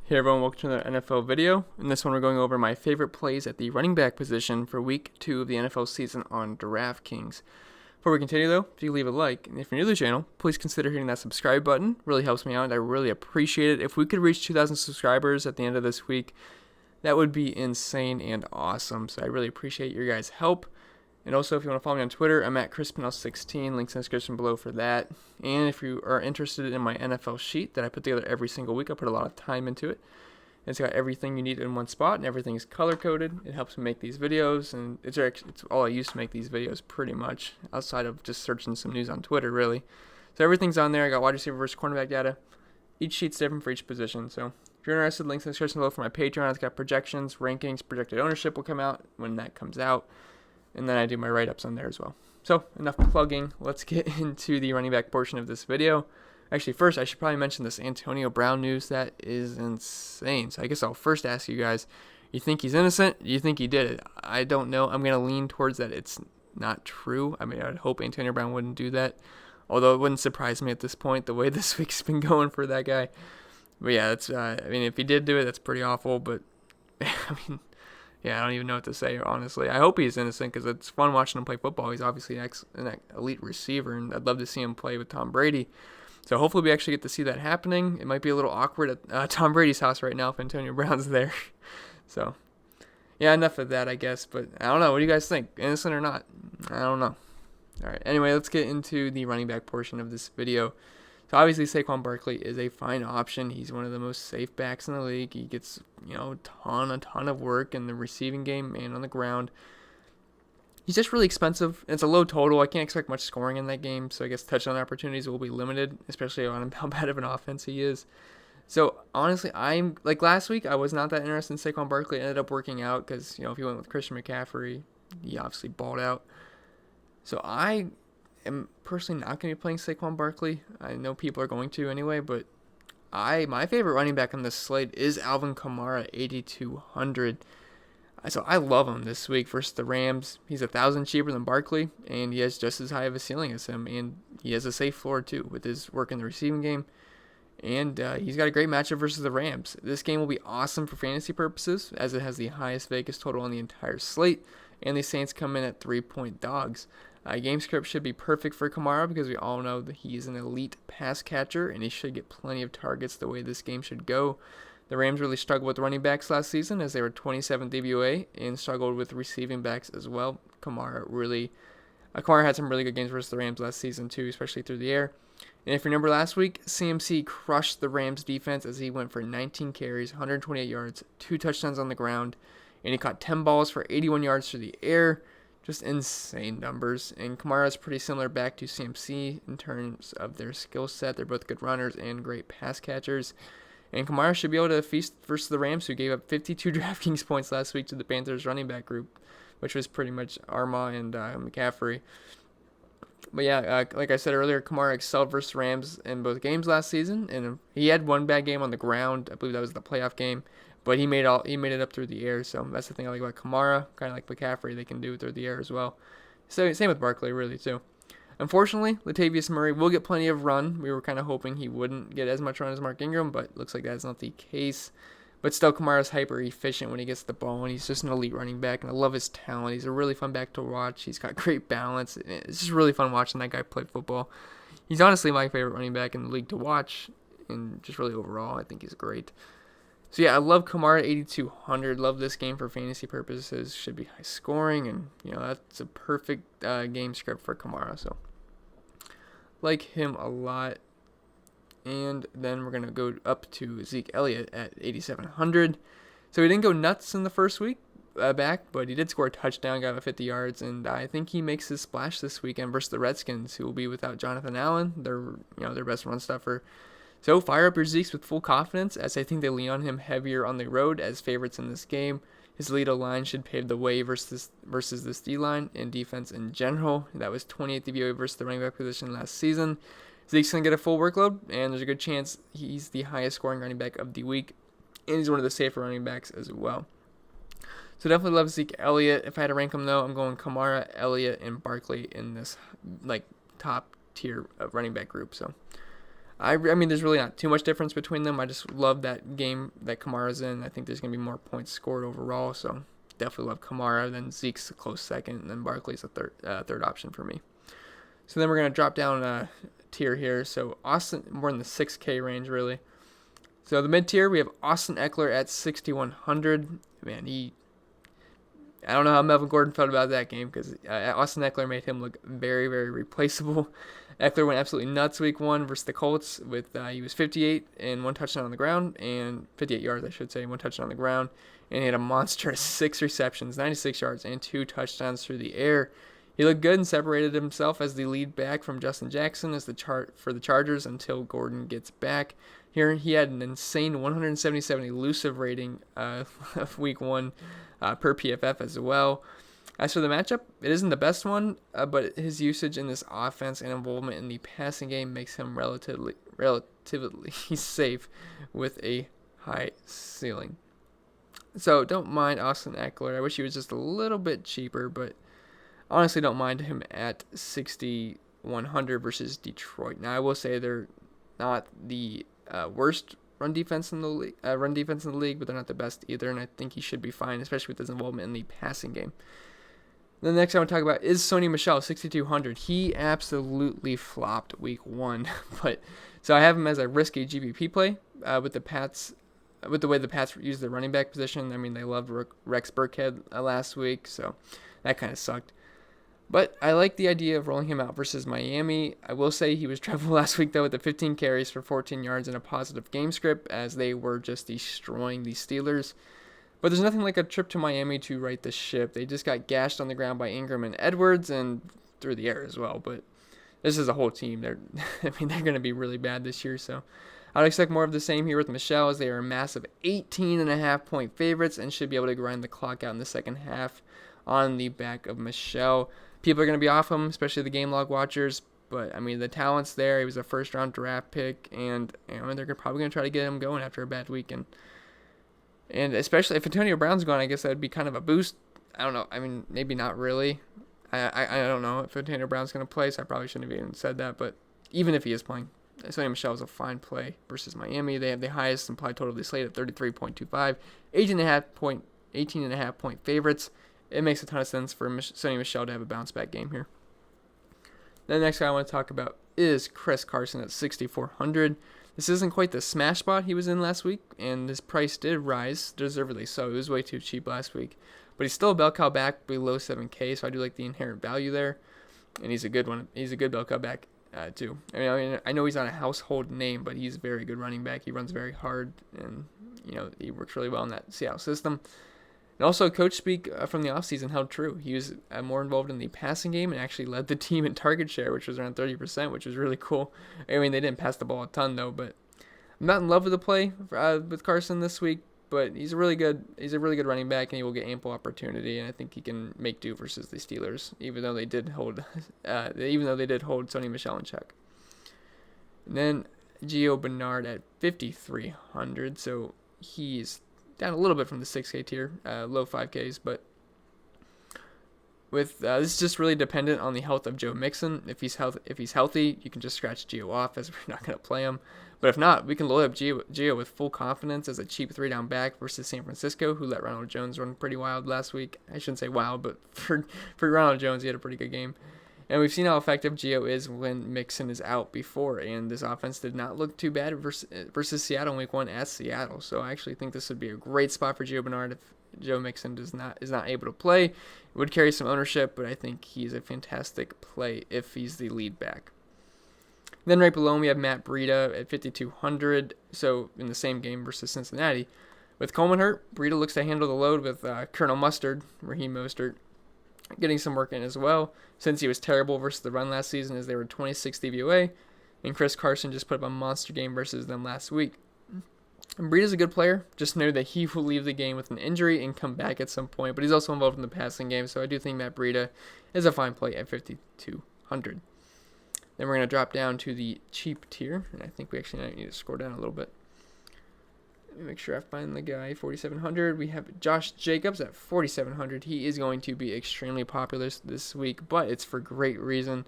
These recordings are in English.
Hey everyone, welcome to another NFL video. In this one, we're going over my favorite plays at the running back position for week 2 of the NFL season on Draftkings. Before we continue though, if you leave a like, and if you're new to the channel, please consider hitting that subscribe button. It really helps me out, and I really appreciate it. If we could reach 2,000 subscribers at the end of this week, that would be insane and awesome. So I really appreciate your guys' help. And also, if you want to follow me on Twitter, I'm at ChrisPinell16. Links in the description below for that. And if you are interested in my NFL sheet that I put together every single week, I put a lot of time into it. It's got everything you need in one spot, and everything is color-coded. It helps me make these videos, and it's all I use to make these videos pretty much, outside of just searching some news on Twitter, really. So everything's on there. I got wide receiver versus cornerback data. Each sheet's different for each position. So if you're interested, links in the description below for my Patreon. It's got projections, rankings, projected ownership will come out when that comes out. And then I do my write-ups on there as well. So enough plugging. Let's get into the running back portion of this video. Actually, first, I should probably mention this Antonio Brown news. That is insane. So I guess I'll first ask you guys, you think he's innocent? Do you think he did it? I don't know. I'm going to lean towards that it's not true. I mean, I'd hope Antonio Brown wouldn't do that. Although it wouldn't surprise me at this point, the way this week's been going for that guy. But yeah, that's. I mean, if he did do it, that's pretty awful. But, I mean... yeah, I don't even know what to say, honestly. I hope he's innocent because it's fun watching him play football. He's obviously an elite receiver, and I'd love to see him play with Tom Brady. So hopefully we actually get to see that happening. It might be a little awkward at Tom Brady's house right now if Antonio Brown's there. So, yeah, enough of that, I guess. But I don't know. What do you guys think? Innocent or not? I don't know. All right. Anyway, let's get into the running back portion of this video. So obviously Saquon Barkley is a fine option. He's one of the most safe backs in the league. He gets, a ton of work in the receiving game and on the ground. He's just really expensive. It's a low total. I can't expect much scoring in that game, so I guess touchdown opportunities will be limited, especially on how bad of an offense he is. So honestly, I'm like last week, I was not that interested in Saquon Barkley. It ended up working out because, if he went with Christian McCaffrey, he obviously balled out. So I am personally not going to be playing Saquon Barkley. I know people are going to anyway, but my favorite running back on this slate is Alvin Kamara, 8,200. So I love him this week versus the Rams. He's 1,000 cheaper than Barkley, and he has just as high of a ceiling as him, and he has a safe floor too with his work in the receiving game. And he's got a great matchup versus the Rams. This game will be awesome for fantasy purposes, as it has the highest Vegas total on the entire slate, and the Saints come in at 3-point dogs. Game script should be perfect for Kamara because we all know that he is an elite pass catcher, and he should get plenty of targets the way this game should go. The Rams really struggled with running backs last season as they were 27th DVOA and struggled with receiving backs as well. Kamara had some really good games versus the Rams last season too, especially through the air. And if you remember last week, CMC crushed the Rams defense as he went for 19 carries, 128 yards, 2 touchdowns on the ground, and he caught 10 balls for 81 yards through the air. Just insane numbers. And Kamara is pretty similar back to CMC in terms of their skill set. They're both good runners and great pass catchers. And Kamara should be able to feast versus the Rams, who gave up 52 Draftkings points last week to the Panthers running back group, which was pretty much Arma and McCaffrey. But yeah, like I said earlier, Kamara excelled versus Rams in both games last season, and he had one bad game on the ground. I believe that was the playoff game, but he made it up through the air. So that's the thing I like about Kamara, kind of like McCaffrey, they can do it through the air as well. So same with Barkley, really too. Unfortunately, Latavius Murray will get plenty of run. We were kind of hoping he wouldn't get as much run as Mark Ingram, but looks like that's not the case. But still, Kamara's hyper efficient when he gets the ball, and he's just an elite running back, and I love his talent. He's a really fun back to watch. He's got great balance. It's just really fun watching that guy play football. He's honestly my favorite running back in the league to watch, and just really overall, I think he's great. So yeah, I love Kamara 8,200. Love this game for fantasy purposes. Should be high scoring, and that's a perfect game script for Kamara. So like him a lot. And then we're gonna go up to Ezekiel Elliott at 8,700. So he didn't go nuts in the first week back, but he did score a touchdown, got about 50 yards, and I think he makes his splash this weekend versus the Redskins, who will be without Jonathan Allen, their best run stuffer. So fire up your Zeeks with full confidence, as I think they lean on him heavier on the road as favorites in this game. His lead line should pave the way versus this D-line and defense in general. That was 28th DVOA versus the running back position last season. Zeke's going to get a full workload, and there's a good chance he's the highest scoring running back of the week, and he's one of the safer running backs as well. So definitely love Ezekiel Elliott. If I had to rank him, though, I'm going Kamara, Elliott, and Barkley in this top tier of running back group. So I mean, there's really not too much difference between them. I just love that game that Kamara's in. I think there's going to be more points scored overall, so definitely love Kamara. Then Zeke's a close second, and then Barkley's a third option for me. So then we're going to drop down a tier here. So Austin, more in the 6K range, really. So the mid-tier, we have Austin Ekeler at 6,100. Man, I don't know how Melvin Gordon felt about that game because Austin Ekeler made him look very, very replaceable. Ekeler went absolutely nuts week 1 versus the Colts with he was 58 and 1 touchdown on the ground, and 58 yards, I should say, 1 touchdown on the ground, and he had a monstrous 6 receptions, 96 yards, and 2 touchdowns through the air. He looked good and separated himself as the lead back from Justin Jackson as for the Chargers until Gordon gets back. Here he had an insane 177 elusive rating of week 1 per PFF as well. As for the matchup, it isn't the best one, but his usage in this offense and involvement in the passing game makes him relatively safe with a high ceiling. So don't mind Austin Ekeler. I wish he was just a little bit cheaper, but honestly don't mind him at 6,100 versus Detroit. Now I will say they're not the worst run defense in the league, but they're not the best either, and I think he should be fine, especially with his involvement in the passing game. The next I want to talk about is Sony Michel, 6,200. He absolutely flopped week 1, so I have him as a risky GPP play with the way the Pats use their running back position. I mean, they loved Rex Burkhead last week, so that kind of sucked. But I like the idea of rolling him out versus Miami. I will say he was trouble last week, though, with the 15 carries for 14 yards and a positive game script, as they were just destroying the Steelers. But there's nothing like a trip to Miami to right the ship. They just got gashed on the ground by Ingram and Edwards and through the air as well. But this is a whole team. They're going to be really bad this year. So I'd expect more of the same here with Michel, as they are a massive 18.5-point favorites and should be able to grind the clock out in the second half on the back of Michel. People are going to be off him, especially the game log watchers. But, I mean, the talent's there. He was a first-round draft pick, and they're probably going to try to get him going after a bad weekend. And especially if Antonio Brown's gone, I guess that would be kind of a boost. I don't know. I mean, maybe not really. I don't know if Antonio Brown's going to play, so I probably shouldn't have even said that. But even if he is playing, Sony Michel is a fine play versus Miami. They have the highest implied total of the slate at 33.25, 18.5-point favorites. It makes a ton of sense for Sony Michel to have a bounce-back game here. The next guy I want to talk about is Chris Carson at 6,400. This isn't quite the smash spot he was in last week, and his price did rise, deservedly so. It was way too cheap last week. But he's still a bell cow back below 7K, so I do like the inherent value there. And he's a good one. He's a good bell cow back, too. I know he's not a household name, but he's a very good running back. He runs very hard, and he works really well in that Seattle system. And also, coach speak from the offseason held true. He was more involved in the passing game and actually led the team in target share, which was around 30%, which was really cool. I mean, they didn't pass the ball a ton, though, but I'm not in love with the play with Carson this week, but he's a really good running back, and he will get ample opportunity, and I think he can make do versus the Steelers, even though they did hold Sony Michel in check. And then Gio Bernard at 5,300, so he's down a little bit from the 6K tier, low 5Ks, but with this is just really dependent on the health of Joe Mixon. If he's healthy, you can just scratch Gio off, as we're not going to play him. But if not, we can load up Gio with full confidence as a cheap 3-down back versus San Francisco, who let Ronald Jones run pretty wild last week. I shouldn't say wild, but for Ronald Jones, he had a pretty good game. And we've seen how effective Gio is when Mixon is out before, and this offense did not look too bad versus Seattle in week 1 at Seattle. So I actually think this would be a great spot for Gio Bernard if Joe Mixon is not able to play. It would carry some ownership, but I think he's a fantastic play if he's the lead back. Then right below him, we have Matt Breida at 5,200, so in the same game versus Cincinnati. With Coleman hurt, Breida looks to handle the load with Colonel Raheem Mostert, getting some work in as well, since he was terrible versus the run last season as they were 26th DVOA, and Chris Carson just put up a monster game versus them last week. And Breida's a good player, just know that he will leave the game with an injury and come back at some point, but he's also involved in the passing game, so I do think Matt Breida is a fine play at 5,200. Then we're going to drop down to the cheap tier, and I think we actually need to scroll down a little bit. Let me make sure I find the guy, 4,700. We have Josh Jacobs at 4,700. He is going to be extremely popular this week, but it's for great reason.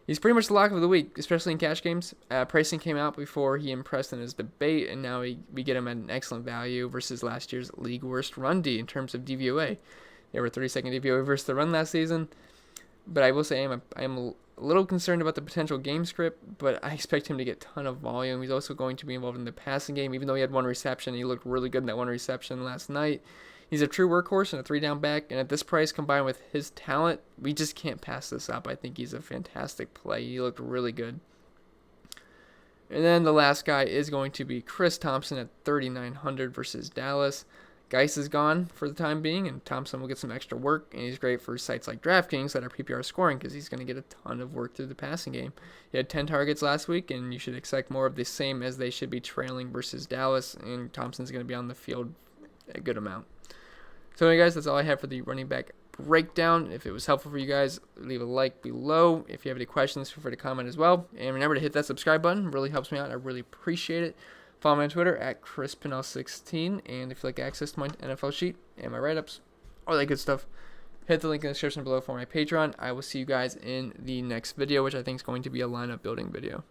He's pretty much the lock of the week, especially in cash games. Pricing came out before he impressed in his debate, and now we get him at an excellent value versus last year's league worst run D in terms of DVOA. They were 32nd DVOA versus the run last season. But I will say I am a little concerned about the potential game script, but I expect him to get a ton of volume. He's also going to be involved in the passing game, even though he had one reception. He looked really good in that one reception last night. He's a true workhorse and a 3-down back, and at this price combined with his talent, we just can't pass this up. I think he's a fantastic play. He looked really good. And then the last guy is going to be Chris Thompson at 3,900 versus Dallas. Geis is gone for the time being, and Thompson will get some extra work, and he's great for sites like Draftkings that are PPR scoring because he's going to get a ton of work through the passing game. He had 10 targets last week, and you should expect more of the same as they should be trailing versus Dallas, and Thompson's going to be on the field a good amount. So anyway, guys, that's all I have for the running back breakdown. If it was helpful for you guys, leave a like below. If you have any questions, feel free to comment as well. And remember to hit that subscribe button. It really helps me out. I really appreciate it. Follow me on Twitter at ChrisPennell16. And if you like access to my NFL sheet and my write-ups, all that good stuff, hit the link in the description below for my Patreon. I will see you guys in the next video, which I think is going to be a lineup building video.